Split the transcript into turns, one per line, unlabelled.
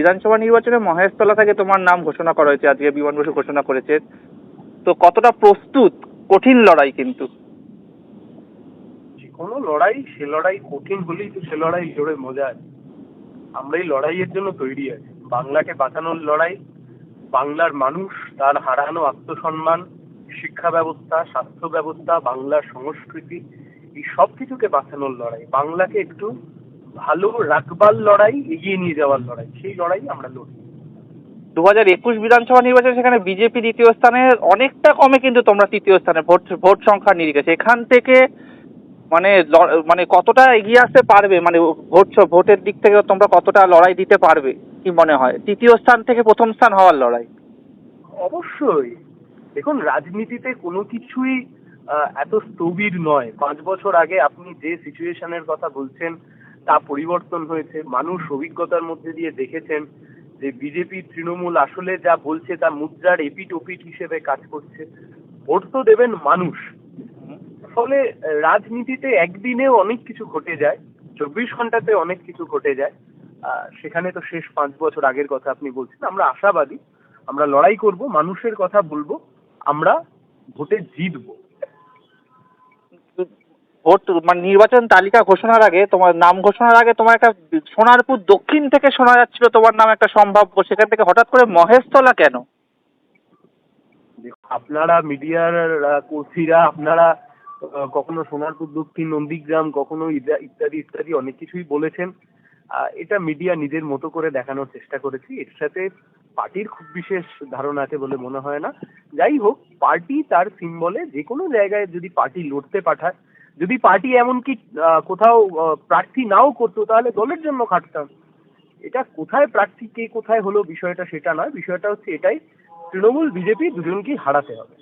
বিধানসভা নির্বাচনে মহেশতলা থেকে তোমার নাম ঘোষণা করা হয়েছে, আজকে বিমান বসু ঘোষণা করেছে। তো কতটা প্রস্তুত? কঠিন লড়াই কিন্তু।
যে কোনো লড়াই, সে লড়াই কঠিন হলেই তো সে লড়াই জোরে মজা আছে। আমরা এই লড়াইয়ের জন্য তৈরি আছি। বাংলাকে বাঁচানোর লড়াই, বাংলার মানুষ তার হারানো আত্মসম্মান, শিক্ষা ব্যবস্থা, স্বাস্থ্য ব্যবস্থা, বাংলার সংস্কৃতি, এই সব কিছুকে বাঁচানোর লড়াই, বাংলাকে একটু ভালো রাখবার লড়াই, এগিয়ে নিয়ে যাওয়ার লড়াই, সেই লড়াই আমরা লড়ি।
2021 বিধানসভা নির্বাচনে সেখানে বিজেপি দ্বিতীয় স্থানে, অনেকটা কমে কিন্তু তোমরা তৃতীয় স্থানে ভোট সংখ্যা নিরিখে। সেখান থেকে মানে মানে কতটা এগিয়ে আসতে পারবে, মানে ভোটের দিক থেকে তোমরা কতটা লড়াই দিতে পারবে কি মনে হয়, তৃতীয় স্থান থেকে প্রথম স্থান হওয়ার লড়াই?
অবশ্যই। দেখুন, রাজনীতিতে কোনো কিছুই এত স্থবির নয়। 5 বছর আগে আপনি যে সিচুয়েশনের কথা বলছেন তা পরিবর্তন হয়েছে। মানুষ অভিজ্ঞতার মধ্যে দিয়ে দেখেছেন যে বিজেপি তৃণমূল আসলে যা বলছে তা মুদ্রার এপিঠ ওপিঠ হিসেবে কাজ করছে। ভোট তো দেবেন মানুষ। ফলে রাজনীতিতে একদিনেও অনেক কিছু ঘটে যায়, 24 ঘন্টাতে অনেক কিছু ঘটে যায়। সেখানে তো শেষ 5 বছর আগের কথা আপনি বলছেন। আমরা আশাবাদী, আমরা লড়াই করব, মানুষের কথা বলবো, আমরা ভোটে জিতবো।
ভোট মানে নির্বাচন তালিকা ঘোষণার আগে, তোমার নাম ঘোষণার আগে, তোমার একটা সোনারপুর দক্ষিণ থেকে শোনা যাচ্ছিল তোমার নাম একটা সম্ভাব্য, সেখান থেকে হঠাৎ করে মহেশতলা কেন?
আপনারা মিডিয়ার কর্মীরা, আপনারা কখনো সোনারপুর দক্ষিণ, নন্দীগ্রাম, কখনো ইত্যাদি ইত্যাদি অনেক কিছুই বলেছেন। এটা মিডিয়া নিজের মতো করে দেখানোর চেষ্টা করেছি। এর সাথে পার্টির খুব বিশেষ ধারণা আছে বলে মনে হয় না। যাই হোক, পার্টি তার সিম্বলে যে কোনো জায়গায় যদি পার্টি লড়তে পাঠায়, যদি পার্টি এমনকি কোথাও প্রার্থী নাও করতো, তাহলে দলের জন্য খাটতাম। এটা কোথায় প্রার্থী কে কোথায় হলো বিষয়টা সেটা নয়, বিষয়টা হচ্ছে এটাই, তৃণমূল বিজেপি দুজনকেই হারাতে হবে।